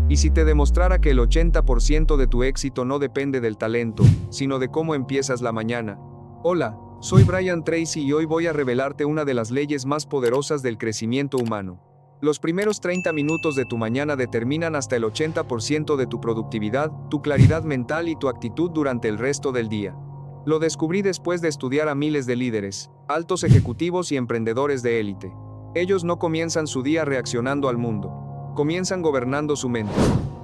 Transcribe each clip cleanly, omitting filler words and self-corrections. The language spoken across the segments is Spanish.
¿Y si te demostrara que el 80% de tu éxito no depende del talento, sino de cómo empiezas la mañana? Hola, soy Brian Tracy y hoy voy a revelarte una de las leyes más poderosas del crecimiento humano. Los primeros 30 minutos de tu mañana determinan hasta el 80% de tu productividad, tu claridad mental y tu actitud durante el resto del día. Lo descubrí después de estudiar a miles de líderes, altos ejecutivos y emprendedores de élite. Ellos no comienzan su día reaccionando al mundo. Comienzan gobernando su mente.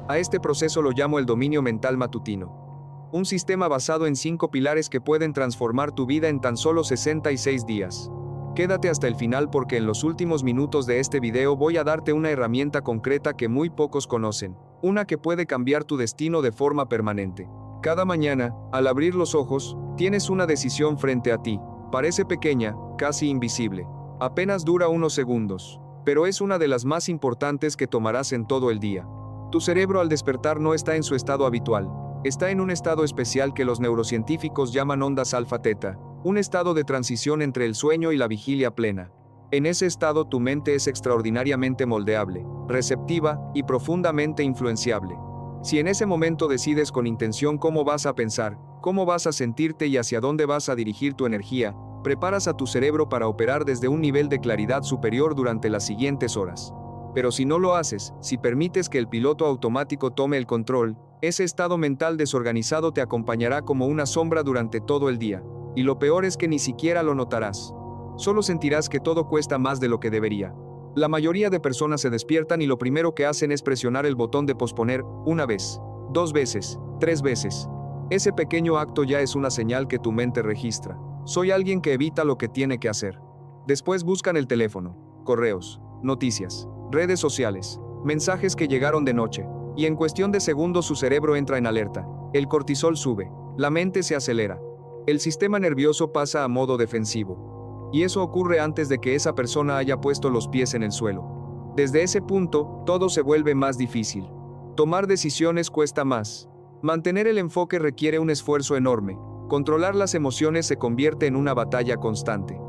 A este proceso lo llamo el dominio mental matutino. Un sistema basado en 5 pilares que pueden transformar tu vida en tan solo 66 días. Quédate hasta el final porque en los últimos minutos de este video voy a darte una herramienta concreta que muy pocos conocen. Una que puede cambiar tu destino de forma permanente. Cada mañana, al abrir los ojos, tienes una decisión frente a ti. Parece pequeña, casi invisible. Apenas dura unos segundos. Pero es una de las más importantes que tomarás en todo el día. Tu cerebro al despertar no está en su estado habitual. Está en un estado especial que los neurocientíficos llaman ondas alfa-teta, un estado de transición entre el sueño y la vigilia plena. En ese estado tu mente es extraordinariamente moldeable, receptiva y profundamente influenciable. Si en ese momento decides con intención cómo vas a pensar, cómo vas a sentirte y hacia dónde vas a dirigir tu energía, preparas a tu cerebro para operar desde un nivel de claridad superior durante las siguientes horas. Pero si no lo haces, si permites que el piloto automático tome el control, ese estado mental desorganizado te acompañará como una sombra durante todo el día. Y lo peor es que ni siquiera lo notarás. Solo sentirás que todo cuesta más de lo que debería. La mayoría de personas se despiertan y lo primero que hacen es presionar el botón de posponer, una vez, 2 veces, 3 veces. Ese pequeño acto ya es una señal que tu mente registra. Soy alguien que evita lo que tiene que hacer. Después buscan el teléfono, correos, noticias, redes sociales, mensajes que llegaron de noche, y en cuestión de segundos su cerebro entra en alerta. El cortisol sube, la mente se acelera. El sistema nervioso pasa a modo defensivo. Y eso ocurre antes de que esa persona haya puesto los pies en el suelo. Desde ese punto, todo se vuelve más difícil. Tomar decisiones cuesta más. Mantener el enfoque requiere un esfuerzo enorme. Controlar las emociones se convierte en una batalla constante.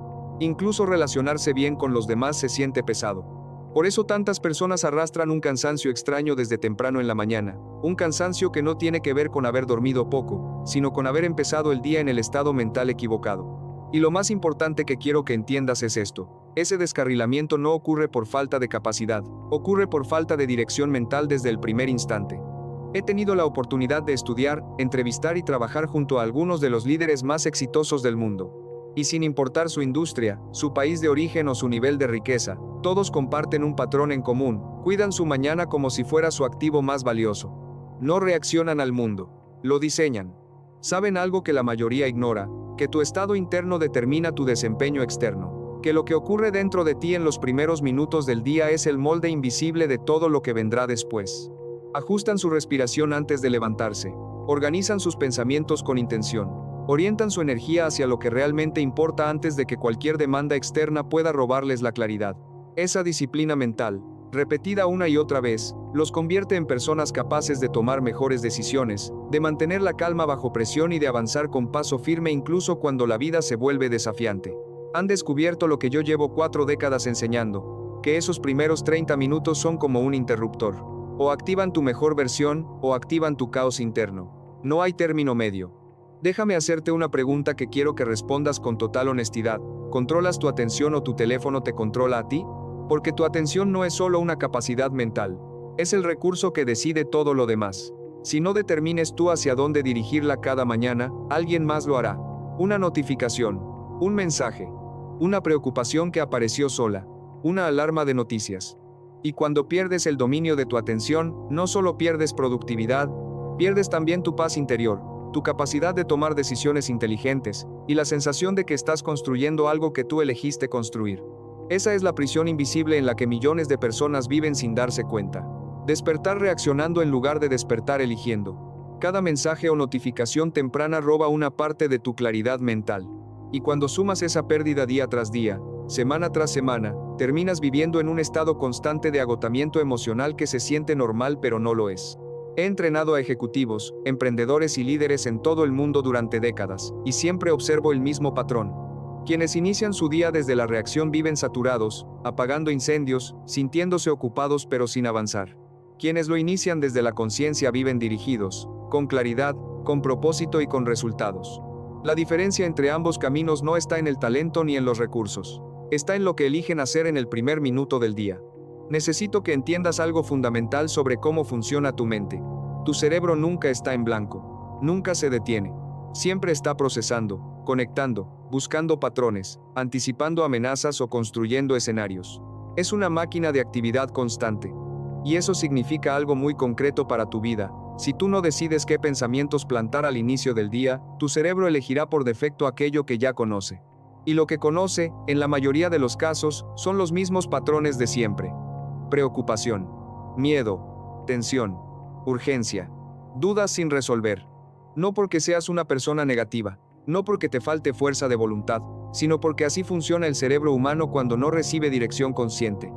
Incluso relacionarse bien con los demás se siente pesado. Por eso tantas personas arrastran un cansancio extraño desde temprano en la mañana, un cansancio que no tiene que ver con haber dormido poco, sino con haber empezado el día en el estado mental equivocado. Y lo más importante que quiero que entiendas es esto: ese descarrilamiento no ocurre por falta de capacidad, ocurre por falta de dirección mental desde el primer instante. He tenido la oportunidad de estudiar, entrevistar y trabajar junto a algunos de los líderes más exitosos del mundo. Y sin importar su industria, su país de origen o su nivel de riqueza, todos comparten un patrón en común: cuidan su mañana como si fuera su activo más valioso. No reaccionan al mundo, lo diseñan. Saben algo que la mayoría ignora: que tu estado interno determina tu desempeño externo. Que lo que ocurre dentro de ti en los primeros minutos del día es el molde invisible de todo lo que vendrá después. Ajustan su respiración antes de levantarse. Organizan sus pensamientos con intención. Orientan su energía hacia lo que realmente importa antes de que cualquier demanda externa pueda robarles la claridad. Esa disciplina mental, repetida una y otra vez, los convierte en personas capaces de tomar mejores decisiones, de mantener la calma bajo presión y de avanzar con paso firme incluso cuando la vida se vuelve desafiante. Han descubierto lo que yo llevo 4 décadas enseñando: que esos primeros 30 minutos son como un interruptor. O activan tu mejor versión, o activan tu caos interno. No hay término medio. Déjame hacerte una pregunta que quiero que respondas con total honestidad. ¿Controlas tu atención o tu teléfono te controla a ti? Porque tu atención no es solo una capacidad mental. Es el recurso que decide todo lo demás. Si no determines tú hacia dónde dirigirla cada mañana, alguien más lo hará. Una notificación, un mensaje, una preocupación que apareció sola, una alarma de noticias. Y cuando pierdes el dominio de tu atención, no solo pierdes productividad, pierdes también tu paz interior, tu capacidad de tomar decisiones inteligentes, y la sensación de que estás construyendo algo que tú elegiste construir. Esa es la prisión invisible en la que millones de personas viven sin darse cuenta. Despertar reaccionando en lugar de despertar eligiendo. Cada mensaje o notificación temprana roba una parte de tu claridad mental. Y cuando sumas esa pérdida día tras día, semana tras semana, terminas viviendo en un estado constante de agotamiento emocional que se siente normal pero no lo es. He entrenado a ejecutivos, emprendedores y líderes en todo el mundo durante décadas, y siempre observo el mismo patrón. Quienes inician su día desde la reacción viven saturados, apagando incendios, sintiéndose ocupados pero sin avanzar. Quienes lo inician desde la conciencia viven dirigidos, con claridad, con propósito y con resultados. La diferencia entre ambos caminos no está en el talento ni en los recursos. Está en lo que eligen hacer en el primer minuto del día. Necesito que entiendas algo fundamental sobre cómo funciona tu mente. Tu cerebro nunca está en blanco. Nunca se detiene. Siempre está procesando, conectando, buscando patrones, anticipando amenazas o construyendo escenarios. Es una máquina de actividad constante. Y eso significa algo muy concreto para tu vida. Si tú no decides qué pensamientos plantar al inicio del día, tu cerebro elegirá por defecto aquello que ya conoce. Y lo que conoce, en la mayoría de los casos, son los mismos patrones de siempre. Preocupación, miedo, tensión, urgencia, dudas sin resolver. No porque seas una persona negativa, no porque te falte fuerza de voluntad, sino porque así funciona el cerebro humano cuando no recibe dirección consciente.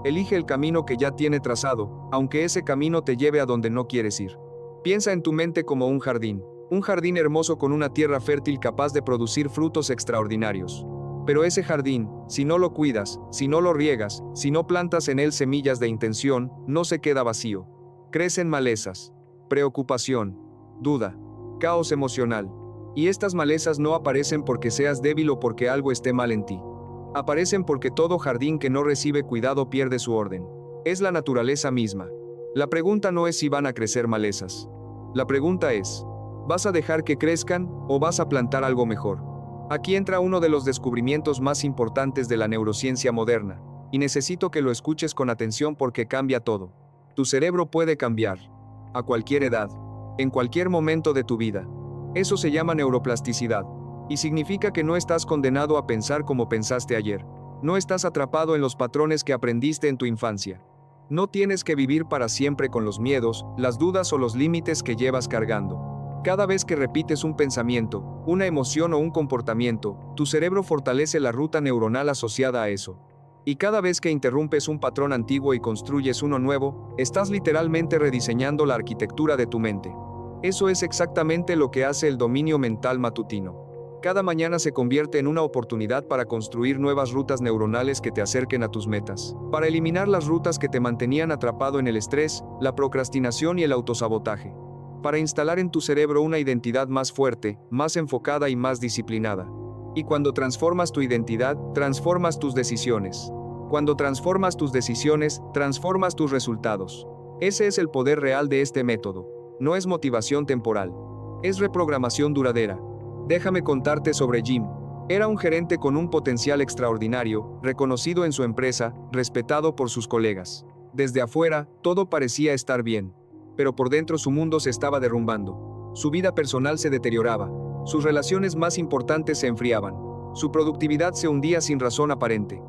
Elige el camino que ya tiene trazado, aunque ese camino te lleve a donde no quieres ir. Piensa en tu mente como un jardín hermoso con una tierra fértil capaz de producir frutos extraordinarios. Pero ese jardín, si no lo cuidas, si no lo riegas, si no plantas en él semillas de intención, no se queda vacío. Crecen malezas, preocupación, duda, caos emocional. Y estas malezas no aparecen porque seas débil o porque algo esté mal en ti. Aparecen porque todo jardín que no recibe cuidado pierde su orden. Es la naturaleza misma. La pregunta no es si van a crecer malezas. La pregunta es, ¿vas a dejar que crezcan o vas a plantar algo mejor? Aquí entra uno de los descubrimientos más importantes de la neurociencia moderna, y necesito que lo escuches con atención porque cambia todo. Tu cerebro puede cambiar, a cualquier edad, en cualquier momento de tu vida. Eso se llama neuroplasticidad. Y significa que no estás condenado a pensar como pensaste ayer. No estás atrapado en los patrones que aprendiste en tu infancia. No tienes que vivir para siempre con los miedos, las dudas o los límites que llevas cargando. Cada vez que repites un pensamiento, una emoción o un comportamiento, tu cerebro fortalece la ruta neuronal asociada a eso. Y cada vez que interrumpes un patrón antiguo y construyes uno nuevo, estás literalmente rediseñando la arquitectura de tu mente. Eso es exactamente lo que hace el dominio mental matutino. Cada mañana se convierte en una oportunidad para construir nuevas rutas neuronales que te acerquen a tus metas, para eliminar las rutas que te mantenían atrapado en el estrés, la procrastinación y el autosabotaje, para instalar en tu cerebro una identidad más fuerte, más enfocada y más disciplinada. Y cuando transformas tu identidad, transformas tus decisiones. Cuando transformas tus decisiones, transformas tus resultados. Ese es el poder real de este método. No es motivación temporal. Es reprogramación duradera. Déjame contarte sobre Jim. Era un gerente con un potencial extraordinario, reconocido en su empresa, respetado por sus colegas. Desde afuera, todo parecía estar bien. Pero por dentro su mundo se estaba derrumbando. Su vida personal se deterioraba. Sus relaciones más importantes se enfriaban. Su productividad se hundía sin razón aparente.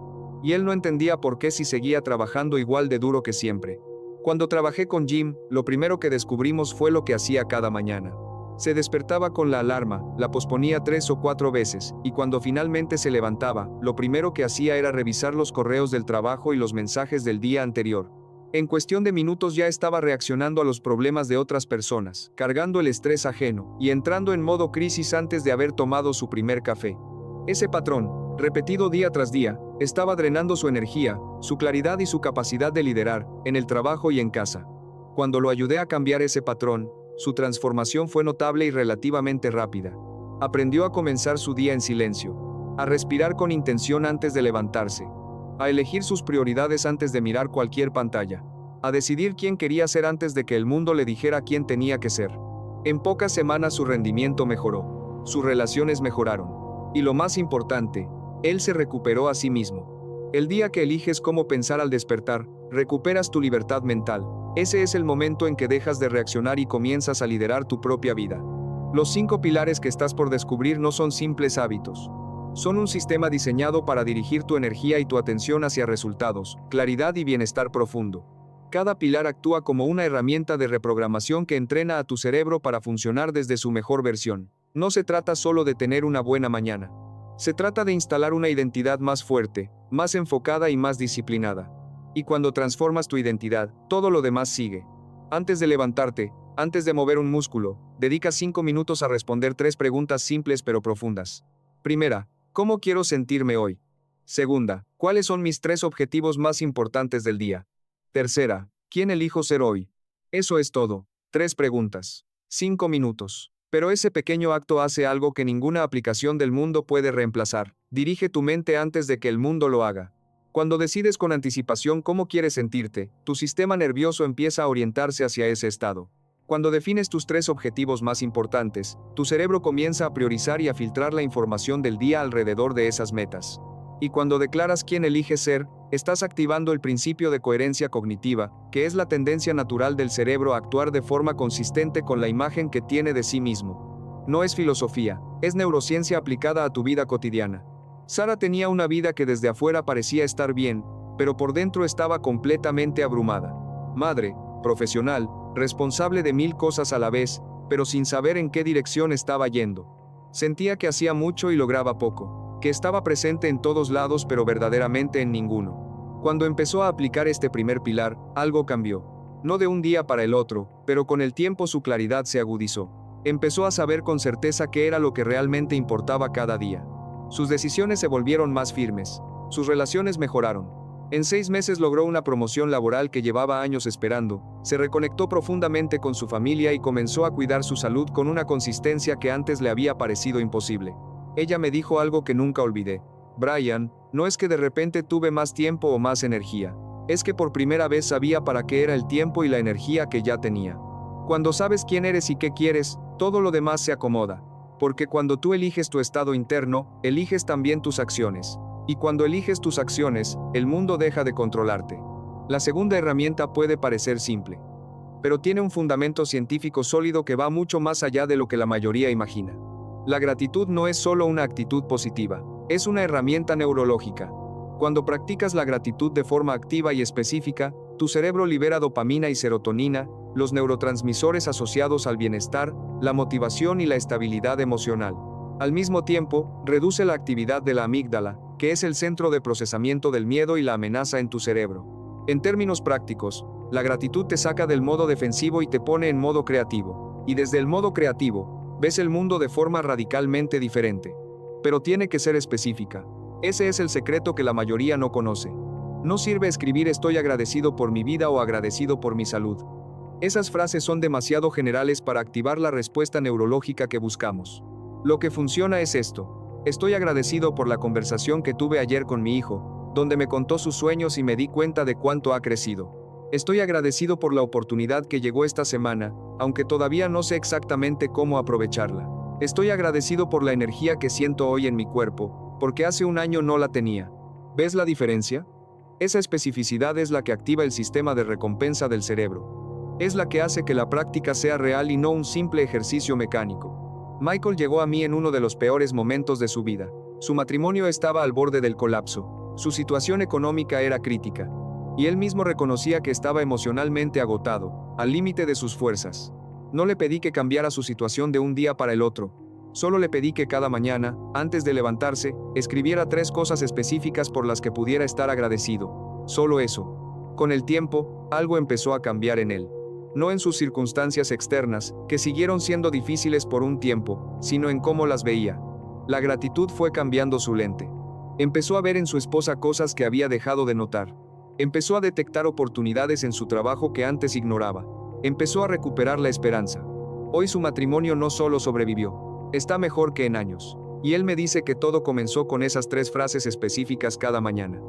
Y él no entendía por qué si seguía trabajando igual de duro que siempre. Cuando trabajé con Jim, lo primero que descubrimos fue lo que hacía cada mañana. Se despertaba con la alarma, la posponía 3 o 4 veces, y cuando finalmente se levantaba, lo primero que hacía era revisar los correos del trabajo y los mensajes del día anterior. En cuestión de minutos ya estaba reaccionando a los problemas de otras personas, cargando el estrés ajeno, y entrando en modo crisis antes de haber tomado su primer café. Ese patrón, repetido día tras día, estaba drenando su energía, su claridad y su capacidad de liderar, en el trabajo y en casa. Cuando lo ayudé a cambiar ese patrón, su transformación fue notable y relativamente rápida. Aprendió a comenzar su día en silencio, a respirar con intención antes de levantarse, a elegir sus prioridades antes de mirar cualquier pantalla, a decidir quién quería ser antes de que el mundo le dijera quién tenía que ser. En pocas semanas su rendimiento mejoró, sus relaciones mejoraron, y lo más importante, él se recuperó a sí mismo. El día que eliges cómo pensar al despertar, recuperas tu libertad mental. Ese es el momento en que dejas de reaccionar y comienzas a liderar tu propia vida. Los 5 pilares que estás por descubrir no son simples hábitos. Son un sistema diseñado para dirigir tu energía y tu atención hacia resultados, claridad y bienestar profundo. Cada pilar actúa como una herramienta de reprogramación que entrena a tu cerebro para funcionar desde su mejor versión. No se trata solo de tener una buena mañana. Se trata de instalar una identidad más fuerte, más enfocada y más disciplinada. Y cuando transformas tu identidad, todo lo demás sigue. Antes de levantarte, antes de mover un músculo, dedica 5 minutos a responder 3 preguntas simples pero profundas. Primera, ¿cómo quiero sentirme hoy? Segunda, ¿cuáles son mis 3 objetivos más importantes del día? Tercera, ¿Quién elijo ser hoy? Eso es todo. 3 preguntas. 5 minutos. Pero ese pequeño acto hace algo que ninguna aplicación del mundo puede reemplazar. Dirige tu mente antes de que el mundo lo haga. Cuando decides con anticipación cómo quieres sentirte, tu sistema nervioso empieza a orientarse hacia ese estado. Cuando defines tus 3 objetivos más importantes, tu cerebro comienza a priorizar y a filtrar la información del día alrededor de esas metas. Y cuando declaras quién eliges ser, estás activando el principio de coherencia cognitiva, que es la tendencia natural del cerebro a actuar de forma consistente con la imagen que tiene de sí mismo. No es filosofía, es neurociencia aplicada a tu vida cotidiana. Sara tenía una vida que desde afuera parecía estar bien, pero por dentro estaba completamente abrumada. Madre, profesional, responsable de 1000 cosas a la vez, pero sin saber en qué dirección estaba yendo. Sentía que hacía mucho y lograba poco, que estaba presente en todos lados pero verdaderamente en ninguno. Cuando empezó a aplicar este primer pilar, algo cambió. No de un día para el otro, pero con el tiempo su claridad se agudizó. Empezó a saber con certeza qué era lo que realmente importaba cada día. Sus decisiones se volvieron más firmes. Sus relaciones mejoraron. En 6 meses logró una promoción laboral que llevaba años esperando, se reconectó profundamente con su familia y comenzó a cuidar su salud con una consistencia que antes le había parecido imposible. Ella me dijo algo que nunca olvidé. Brian, no es que de repente tuve más tiempo o más energía. Es que por primera vez sabía para qué era el tiempo y la energía que ya tenía. Cuando sabes quién eres y qué quieres, todo lo demás se acomoda. Porque cuando tú eliges tu estado interno, eliges también tus acciones. Y cuando eliges tus acciones, el mundo deja de controlarte. La segunda herramienta puede parecer simple, pero tiene un fundamento científico sólido que va mucho más allá de lo que la mayoría imagina. La gratitud no es solo una actitud positiva, es una herramienta neurológica. Cuando practicas la gratitud de forma activa y específica, tu cerebro libera dopamina y serotonina, los neurotransmisores asociados al bienestar, la motivación y la estabilidad emocional. Al mismo tiempo, reduce la actividad de la amígdala, que es el centro de procesamiento del miedo y la amenaza en tu cerebro. En términos prácticos, la gratitud te saca del modo defensivo y te pone en modo creativo. Y desde el modo creativo, ves el mundo de forma radicalmente diferente. Pero tiene que ser específica. Ese es el secreto que la mayoría no conoce. No sirve escribir estoy agradecido por mi vida o agradecido por mi salud. Esas frases son demasiado generales para activar la respuesta neurológica que buscamos. Lo que funciona es esto. Estoy agradecido por la conversación que tuve ayer con mi hijo, donde me contó sus sueños y me di cuenta de cuánto ha crecido. Estoy agradecido por la oportunidad que llegó esta semana, aunque todavía no sé exactamente cómo aprovecharla. Estoy agradecido por la energía que siento hoy en mi cuerpo, porque hace un año no la tenía. ¿Ves la diferencia? Esa especificidad es la que activa el sistema de recompensa del cerebro. Es la que hace que la práctica sea real y no un simple ejercicio mecánico. Michael llegó a mí en uno de los peores momentos de su vida. Su matrimonio estaba al borde del colapso. Su situación económica era crítica. Y él mismo reconocía que estaba emocionalmente agotado, al límite de sus fuerzas. No le pedí que cambiara su situación de un día para el otro. Solo le pedí que cada mañana, antes de levantarse, escribiera 3 cosas específicas por las que pudiera estar agradecido. Solo eso. Con el tiempo, algo empezó a cambiar en él. No en sus circunstancias externas, que siguieron siendo difíciles por un tiempo, sino en cómo las veía. La gratitud fue cambiando su lente. Empezó a ver en su esposa cosas que había dejado de notar. Empezó a detectar oportunidades en su trabajo que antes ignoraba. Empezó a recuperar la esperanza. Hoy su matrimonio no solo sobrevivió, está mejor que en años. Y él me dice que todo comenzó con esas 3 frases específicas cada mañana.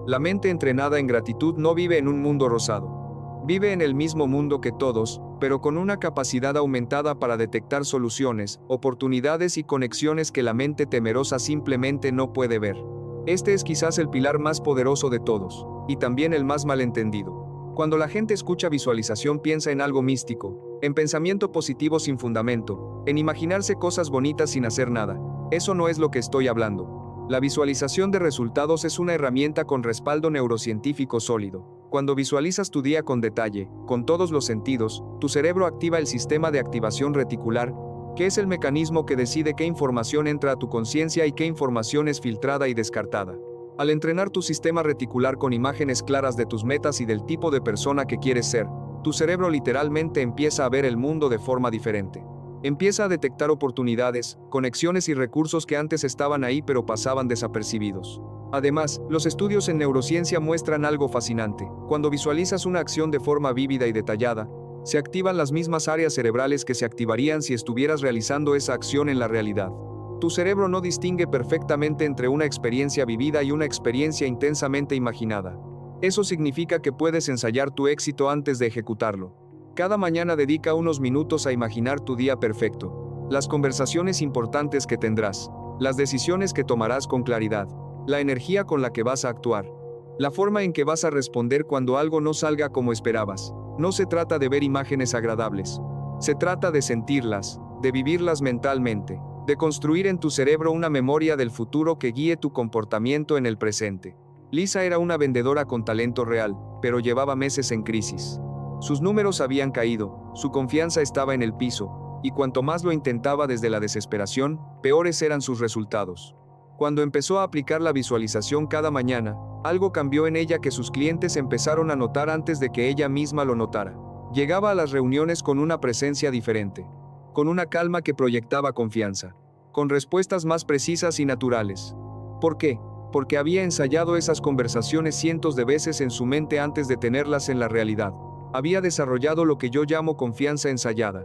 La mente entrenada en gratitud no vive en un mundo rosado. Vive en el mismo mundo que todos, pero con una capacidad aumentada para detectar soluciones, oportunidades y conexiones que la mente temerosa simplemente no puede ver. Este es quizás el pilar más poderoso de todos, y también el más malentendido. Cuando la gente escucha visualización piensa en algo místico, en pensamiento positivo sin fundamento, en imaginarse cosas bonitas sin hacer nada. Eso no es lo que estoy hablando. La visualización de resultados es una herramienta con respaldo neurocientífico sólido. Cuando visualizas tu día con detalle, con todos los sentidos, tu cerebro activa el sistema de activación reticular, que es el mecanismo que decide qué información entra a tu conciencia y qué información es filtrada y descartada. Al entrenar tu sistema reticular con imágenes claras de tus metas y del tipo de persona que quieres ser, tu cerebro literalmente empieza a ver el mundo de forma diferente. Empieza a detectar oportunidades, conexiones y recursos que antes estaban ahí pero pasaban desapercibidos. Además, los estudios en neurociencia muestran algo fascinante. Cuando visualizas una acción de forma vívida y detallada, se activan las mismas áreas cerebrales que se activarían si estuvieras realizando esa acción en la realidad. Tu cerebro no distingue perfectamente entre una experiencia vivida y una experiencia intensamente imaginada. Eso significa que puedes ensayar tu éxito antes de ejecutarlo. Cada mañana dedica unos minutos a imaginar tu día perfecto, las conversaciones importantes que tendrás, las decisiones que tomarás con claridad, la energía con la que vas a actuar, la forma en que vas a responder cuando algo no salga como esperabas. No se trata de ver imágenes agradables. Se trata de sentirlas, de vivirlas mentalmente, de construir en tu cerebro una memoria del futuro que guíe tu comportamiento en el presente. Lisa era una vendedora con talento real, pero llevaba meses en crisis. Sus números habían caído, su confianza estaba en el piso, y cuanto más lo intentaba desde la desesperación, peores eran sus resultados. Cuando empezó a aplicar la visualización cada mañana, algo cambió en ella que sus clientes empezaron a notar antes de que ella misma lo notara. Llegaba a las reuniones con una presencia diferente, con una calma que proyectaba confianza, con respuestas más precisas y naturales. ¿Por qué? Porque había ensayado esas conversaciones cientos de veces en su mente antes de tenerlas en la realidad. Había desarrollado lo que yo llamo confianza ensayada.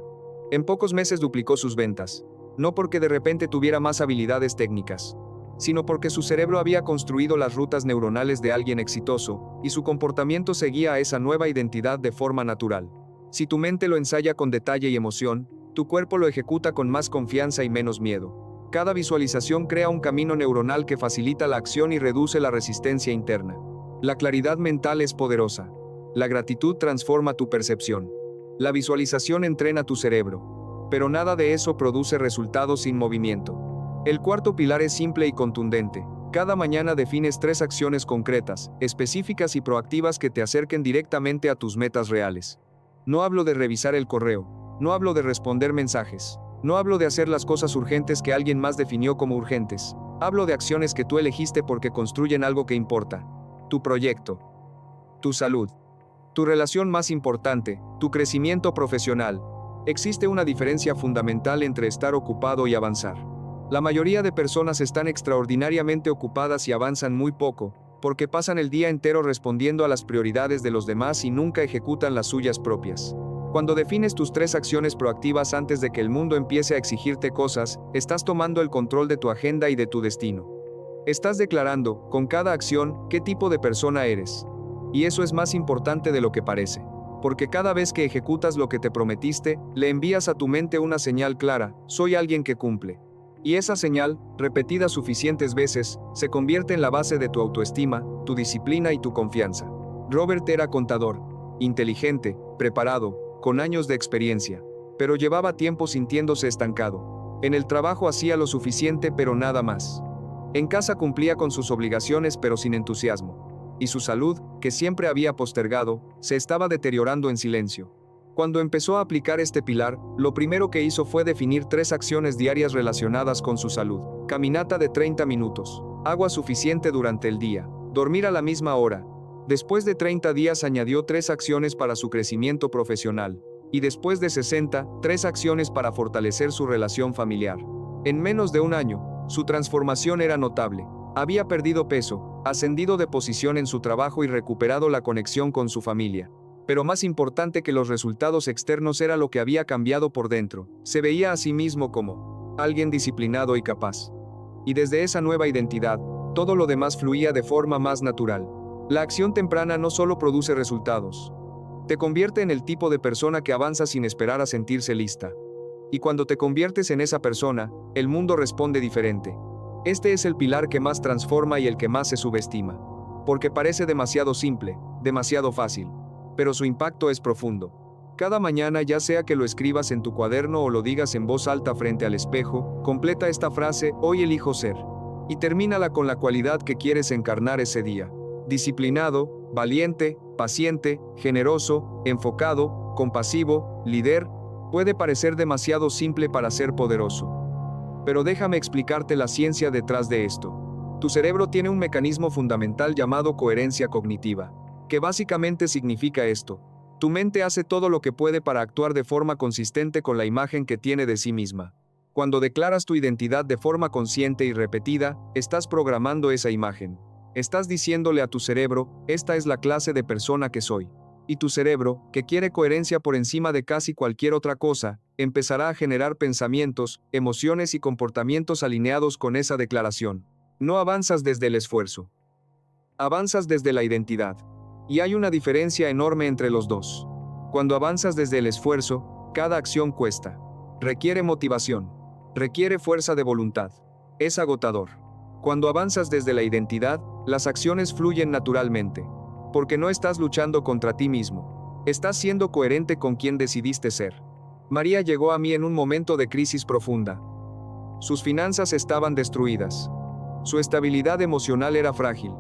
En pocos meses duplicó sus ventas, no porque de repente tuviera más habilidades técnicas, sino porque su cerebro había construido las rutas neuronales de alguien exitoso, y su comportamiento seguía a esa nueva identidad de forma natural. Si tu mente lo ensaya con detalle y emoción, tu cuerpo lo ejecuta con más confianza y menos miedo. Cada visualización crea un camino neuronal que facilita la acción y reduce la resistencia interna. La claridad mental es poderosa. La gratitud transforma tu percepción. La visualización entrena tu cerebro. Pero nada de eso produce resultados sin movimiento. El cuarto pilar es simple y contundente. Cada mañana defines 3 acciones concretas, específicas y proactivas que te acerquen directamente a tus metas reales. No hablo de revisar el correo, no hablo de responder mensajes, no hablo de hacer las cosas urgentes que alguien más definió como urgentes. Hablo de acciones que tú elegiste porque construyen algo que importa. Tu proyecto, tu salud, tu relación más importante, tu crecimiento profesional. Existe una diferencia fundamental entre estar ocupado y avanzar. La mayoría de personas están extraordinariamente ocupadas y avanzan muy poco, porque pasan el día entero respondiendo a las prioridades de los demás y nunca ejecutan las suyas propias. Cuando defines tus 3 acciones proactivas antes de que el mundo empiece a exigirte cosas, estás tomando el control de tu agenda y de tu destino. Estás declarando, con cada acción, qué tipo de persona eres. Y eso es más importante de lo que parece. Porque cada vez que ejecutas lo que te prometiste, le envías a tu mente una señal clara: soy alguien que cumple. Y esa señal, repetida suficientes veces, se convierte en la base de tu autoestima, tu disciplina y tu confianza. Robert era contador, inteligente, preparado, con años de experiencia, pero llevaba tiempo sintiéndose estancado. En el trabajo hacía lo suficiente pero nada más. En casa cumplía con sus obligaciones pero sin entusiasmo. Y su salud, que siempre había postergado, se estaba deteriorando en silencio. Cuando empezó a aplicar este pilar, lo primero que hizo fue definir 3 acciones diarias relacionadas con su salud. Caminata de 30 minutos, agua suficiente durante el día, dormir a la misma hora. Después de 30 días añadió 3 acciones para su crecimiento profesional. Y después de 60, 3 acciones para fortalecer su relación familiar. En menos de un año, su transformación era notable. Había perdido peso, ascendido de posición en su trabajo y recuperado la conexión con su familia. Pero más importante que los resultados externos era lo que había cambiado por dentro. Se veía a sí mismo como alguien disciplinado y capaz. Y desde esa nueva identidad, todo lo demás fluía de forma más natural. La acción temprana no solo produce resultados. Te convierte en el tipo de persona que avanza sin esperar a sentirse lista. Y cuando te conviertes en esa persona, el mundo responde diferente. Este es el pilar que más transforma y el que más se subestima. Porque parece demasiado simple, demasiado fácil. Pero su impacto es profundo. Cada mañana, ya sea que lo escribas en tu cuaderno o lo digas en voz alta frente al espejo, completa esta frase: hoy elijo ser. Y termínala con la cualidad que quieres encarnar ese día. Disciplinado, valiente, paciente, generoso, enfocado, compasivo, líder. Puede parecer demasiado simple para ser poderoso. Pero déjame explicarte la ciencia detrás de esto. Tu cerebro tiene un mecanismo fundamental llamado coherencia cognitiva, que básicamente significa esto: tu mente hace todo lo que puede para actuar de forma consistente con la imagen que tiene de sí misma. Cuando declaras tu identidad de forma consciente y repetida, estás programando esa imagen. Estás diciéndole a tu cerebro, esta es la clase de persona que soy. Y tu cerebro, que quiere coherencia por encima de casi cualquier otra cosa, empezará a generar pensamientos, emociones y comportamientos alineados con esa declaración. No avanzas desde el esfuerzo. Avanzas desde la identidad. Y hay una diferencia enorme entre los dos. Cuando avanzas desde el esfuerzo, cada acción cuesta. Requiere motivación. Requiere fuerza de voluntad. Es agotador. Cuando avanzas desde la identidad, las acciones fluyen naturalmente. Porque no estás luchando contra ti mismo. Estás siendo coherente con quien decidiste ser. María llegó a mí en un momento de crisis profunda. Sus finanzas estaban destruidas. Su estabilidad emocional era frágil.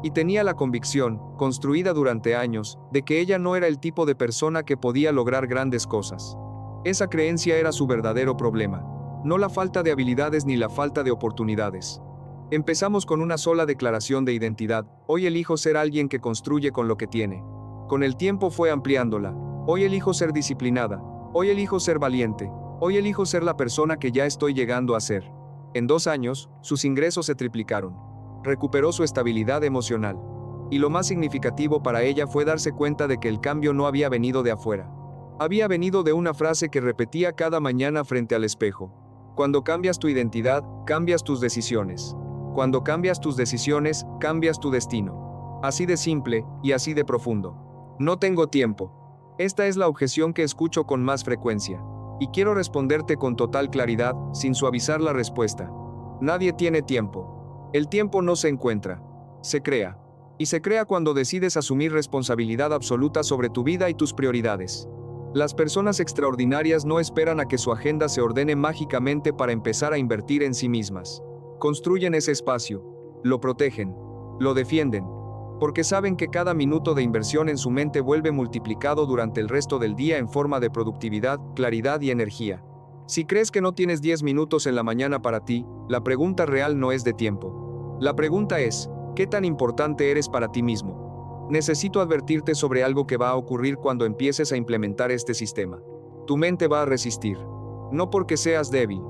Y tenía la convicción, construida durante años, de que ella no era el tipo de persona que podía lograr grandes cosas. Esa creencia era su verdadero problema. No la falta de habilidades ni la falta de oportunidades. Empezamos con una sola declaración de identidad. Hoy elijo ser alguien que construye con lo que tiene. Con el tiempo fue ampliándola. Hoy elijo ser disciplinada. Hoy elijo ser valiente. Hoy elijo ser la persona que ya estoy llegando a ser. En 2 años, sus ingresos se triplicaron. Recuperó su estabilidad emocional. Y lo más significativo para ella fue darse cuenta de que el cambio no había venido de afuera. Había venido de una frase que repetía cada mañana frente al espejo. Cuando cambias tu identidad, cambias tus decisiones. Cuando cambias tus decisiones, cambias tu destino. Así de simple, y así de profundo. No tengo tiempo. Esta es la objeción que escucho con más frecuencia. Y quiero responderte con total claridad, sin suavizar la respuesta. Nadie tiene tiempo. El tiempo no se encuentra. Se crea. Y se crea cuando decides asumir responsabilidad absoluta sobre tu vida y tus prioridades. Las personas extraordinarias no esperan a que su agenda se ordene mágicamente para empezar a invertir en sí mismas. Construyen ese espacio, lo protegen, lo defienden, porque saben que cada minuto de inversión en su mente vuelve multiplicado durante el resto del día en forma de productividad, claridad y energía. Si crees que no tienes 10 minutos en la mañana para ti, la pregunta real no es de tiempo. La pregunta es, ¿qué tan importante eres para ti mismo? Necesito advertirte sobre algo que va a ocurrir cuando empieces a implementar este sistema. Tu mente va a resistir. No porque seas débil.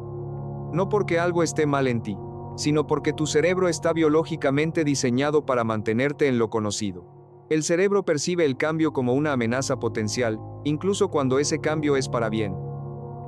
No porque algo esté mal en ti, sino porque tu cerebro está biológicamente diseñado para mantenerte en lo conocido. El cerebro percibe el cambio como una amenaza potencial, incluso cuando ese cambio es para bien.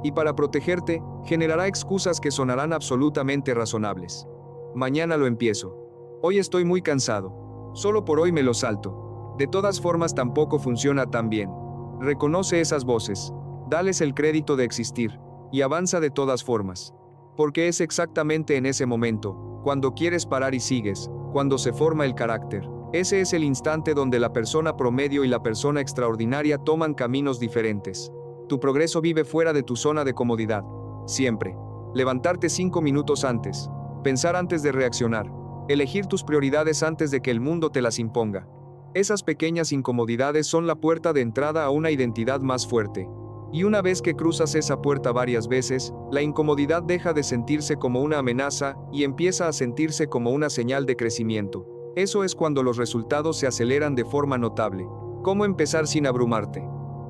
Y para protegerte, generará excusas que sonarán absolutamente razonables. Mañana lo empiezo. Hoy estoy muy cansado. Solo por hoy me lo salto. De todas formas tampoco funciona tan bien. Reconoce esas voces. Dales el crédito de existir. Y avanza de todas formas. Porque es exactamente en ese momento, cuando quieres parar y sigues, cuando se forma el carácter. Ese es el instante donde la persona promedio y la persona extraordinaria toman caminos diferentes. Tu progreso vive fuera de tu zona de comodidad. Siempre. Levantarte 5 minutos antes. Pensar antes de reaccionar. Elegir tus prioridades antes de que el mundo te las imponga. Esas pequeñas incomodidades son la puerta de entrada a una identidad más fuerte. Y una vez que cruzas esa puerta varias veces, la incomodidad deja de sentirse como una amenaza y empieza a sentirse como una señal de crecimiento. Eso es cuando los resultados se aceleran de forma notable. ¿Cómo empezar sin abrumarte?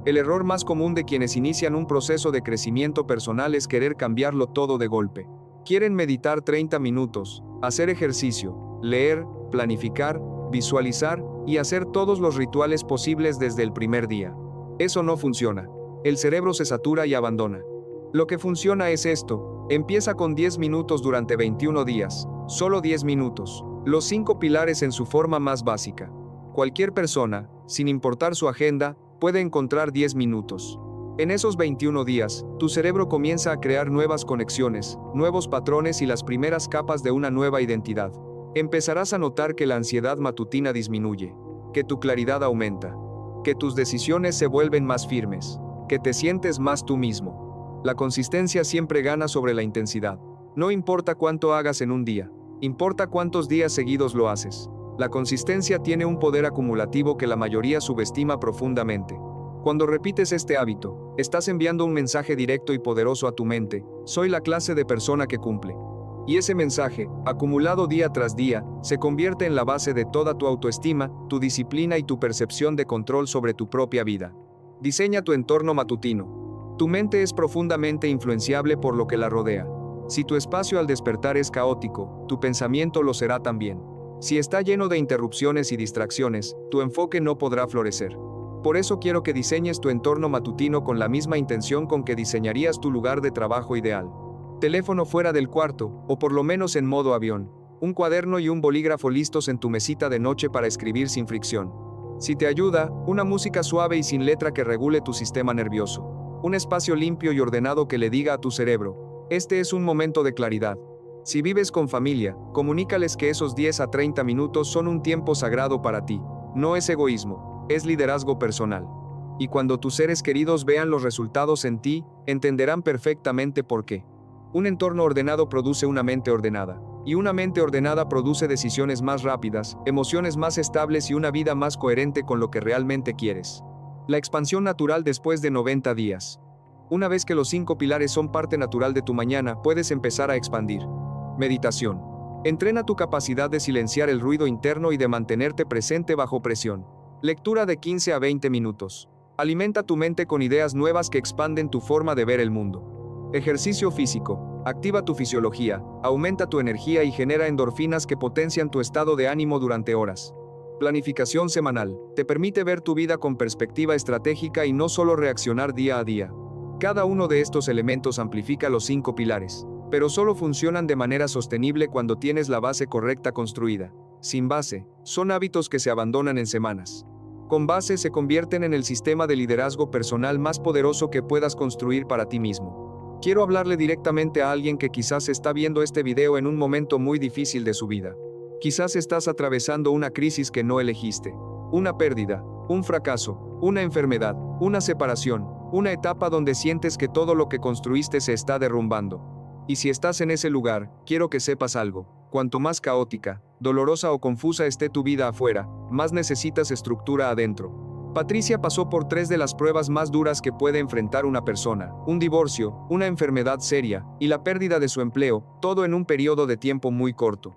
El error más común de quienes inician un proceso de crecimiento personal es querer cambiarlo todo de golpe. Quieren meditar 30 minutos, hacer ejercicio, leer, planificar, visualizar y hacer todos los rituales posibles desde el primer día. Eso no funciona. El cerebro se satura y abandona. Lo que funciona es esto. Empieza con 10 minutos durante 21 días. Solo 10 minutos. Los 5 pilares en su forma más básica. Cualquier persona, sin importar su agenda, puede encontrar 10 minutos. En esos 21 días, tu cerebro comienza a crear nuevas conexiones, nuevos patrones y las primeras capas de una nueva identidad. Empezarás a notar que la ansiedad matutina disminuye, que tu claridad aumenta, que tus decisiones se vuelven más firmes, que te sientes más tú mismo. La consistencia siempre gana sobre la intensidad. No importa cuánto hagas en un día, importa cuántos días seguidos lo haces. La consistencia tiene un poder acumulativo que la mayoría subestima profundamente. Cuando repites este hábito, estás enviando un mensaje directo y poderoso a tu mente: soy la clase de persona que cumple. Y ese mensaje, acumulado día tras día, se convierte en la base de toda tu autoestima, tu disciplina y tu percepción de control sobre tu propia vida. Diseña tu entorno matutino. Tu mente es profundamente influenciable por lo que la rodea. Si tu espacio al despertar es caótico, tu pensamiento lo será también. Si está lleno de interrupciones y distracciones, tu enfoque no podrá florecer. Por eso quiero que diseñes tu entorno matutino con la misma intención con que diseñarías tu lugar de trabajo ideal. Teléfono fuera del cuarto, o por lo menos en modo avión. Un cuaderno y un bolígrafo listos en tu mesita de noche para escribir sin fricción. Si te ayuda, una música suave y sin letra que regule tu sistema nervioso. Un espacio limpio y ordenado que le diga a tu cerebro: este es un momento de claridad. Si vives con familia, comunícales que esos 10 a 30 minutos son un tiempo sagrado para ti. No es egoísmo, es liderazgo personal. Y cuando tus seres queridos vean los resultados en ti, entenderán perfectamente por qué. Un entorno ordenado produce una mente ordenada. Y una mente ordenada produce decisiones más rápidas, emociones más estables y una vida más coherente con lo que realmente quieres. La expansión natural después de 90 días. Una vez que los 5 pilares son parte natural de tu mañana, puedes empezar a expandir. Meditación. Entrena tu capacidad de silenciar el ruido interno y de mantenerte presente bajo presión. Lectura de 15 a 20 minutos. Alimenta tu mente con ideas nuevas que expanden tu forma de ver el mundo. Ejercicio físico. Activa tu fisiología, aumenta tu energía y genera endorfinas que potencian tu estado de ánimo durante horas. Planificación semanal. Te permite ver tu vida con perspectiva estratégica y no solo reaccionar día a día. Cada uno de estos elementos amplifica los 5 pilares, pero solo funcionan de manera sostenible cuando tienes la base correcta construida. Sin base, son hábitos que se abandonan en semanas. Con base se convierten en el sistema de liderazgo personal más poderoso que puedas construir para ti mismo. Quiero hablarle directamente a alguien que quizás está viendo este video en un momento muy difícil de su vida. Quizás estás atravesando una crisis que no elegiste, una pérdida, un fracaso, una enfermedad, una separación, una etapa donde sientes que todo lo que construiste se está derrumbando. Y si estás en ese lugar, quiero que sepas algo: cuanto más caótica, dolorosa o confusa esté tu vida afuera, más necesitas estructura adentro. Patricia pasó por 3 de las pruebas más duras que puede enfrentar una persona: un divorcio, una enfermedad seria, y la pérdida de su empleo, todo en un periodo de tiempo muy corto.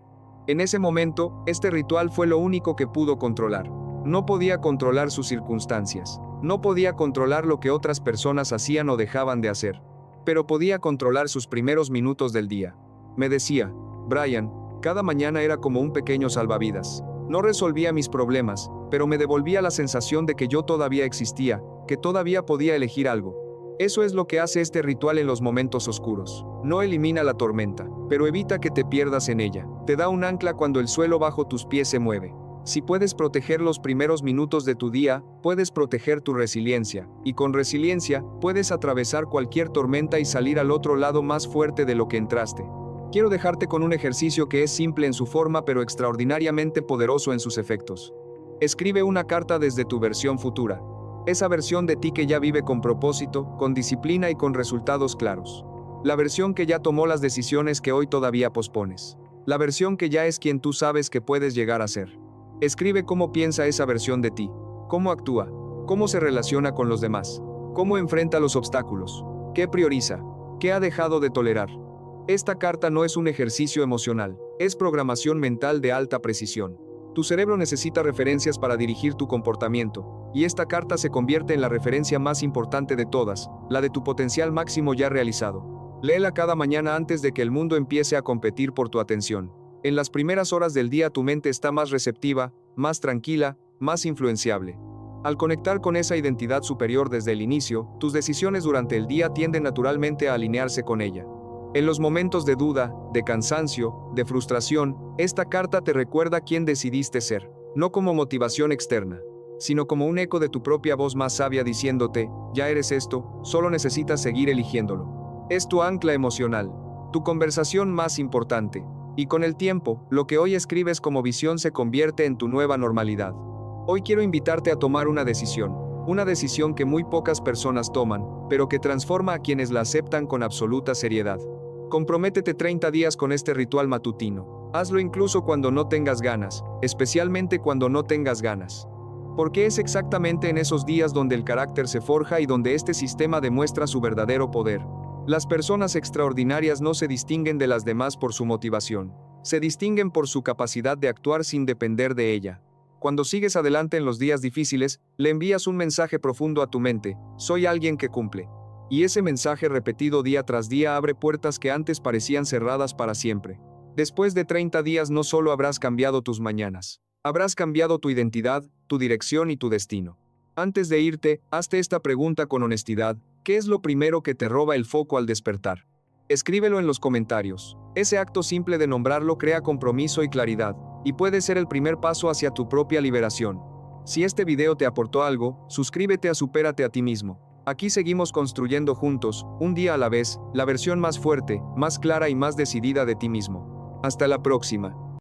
En ese momento, este ritual fue lo único que pudo controlar. No podía controlar sus circunstancias, no podía controlar lo que otras personas hacían o dejaban de hacer, pero podía controlar sus primeros minutos del día. Me decía: Brian, cada mañana era como un pequeño salvavidas. No resolvía mis problemas, pero me devolvía la sensación de que yo todavía existía, que todavía podía elegir algo. Eso es lo que hace este ritual en los momentos oscuros. No elimina la tormenta, pero evita que te pierdas en ella. Te da un ancla cuando el suelo bajo tus pies se mueve. Si puedes proteger los primeros minutos de tu día, puedes proteger tu resiliencia, y con resiliencia, puedes atravesar cualquier tormenta y salir al otro lado más fuerte de lo que entraste. Quiero dejarte con un ejercicio que es simple en su forma pero extraordinariamente poderoso en sus efectos. Escribe una carta desde tu versión futura. Esa versión de ti que ya vive con propósito, con disciplina y con resultados claros. La versión que ya tomó las decisiones que hoy todavía pospones. La versión que ya es quien tú sabes que puedes llegar a ser. Escribe cómo piensa esa versión de ti, cómo actúa, cómo se relaciona con los demás, cómo enfrenta los obstáculos, qué prioriza, qué ha dejado de tolerar. Esta carta no es un ejercicio emocional, es programación mental de alta precisión. Tu cerebro necesita referencias para dirigir tu comportamiento, y esta carta se convierte en la referencia más importante de todas, la de tu potencial máximo ya realizado. Léela cada mañana antes de que el mundo empiece a competir por tu atención. En las primeras horas del día tu mente está más receptiva, más tranquila, más influenciable. Al conectar con esa identidad superior desde el inicio, tus decisiones durante el día tienden naturalmente a alinearse con ella. En los momentos de duda, de cansancio, de frustración, esta carta te recuerda quién decidiste ser, no como motivación externa, sino como un eco de tu propia voz más sabia diciéndote: ya eres esto, solo necesitas seguir eligiéndolo. Es tu ancla emocional, tu conversación más importante, y con el tiempo, lo que hoy escribes como visión se convierte en tu nueva normalidad. Hoy quiero invitarte a tomar una decisión que muy pocas personas toman, pero que transforma a quienes la aceptan con absoluta seriedad. Comprométete 30 días con este ritual matutino. Hazlo incluso cuando no tengas ganas, especialmente cuando no tengas ganas. Porque es exactamente en esos días donde el carácter se forja y donde este sistema demuestra su verdadero poder. Las personas extraordinarias no se distinguen de las demás por su motivación. Se distinguen por su capacidad de actuar sin depender de ella. Cuando sigues adelante en los días difíciles, le envías un mensaje profundo a tu mente: soy alguien que cumple. Y ese mensaje repetido día tras día abre puertas que antes parecían cerradas para siempre. Después de 30 días no solo habrás cambiado tus mañanas, habrás cambiado tu identidad, tu dirección y tu destino. Antes de irte, hazte esta pregunta con honestidad: ¿qué es lo primero que te roba el foco al despertar? Escríbelo en los comentarios. Ese acto simple de nombrarlo crea compromiso y claridad, y puede ser el primer paso hacia tu propia liberación. Si este video te aportó algo, suscríbete a Supérate a ti mismo. Aquí seguimos construyendo juntos, un día a la vez, la versión más fuerte, más clara y más decidida de ti mismo. Hasta la próxima.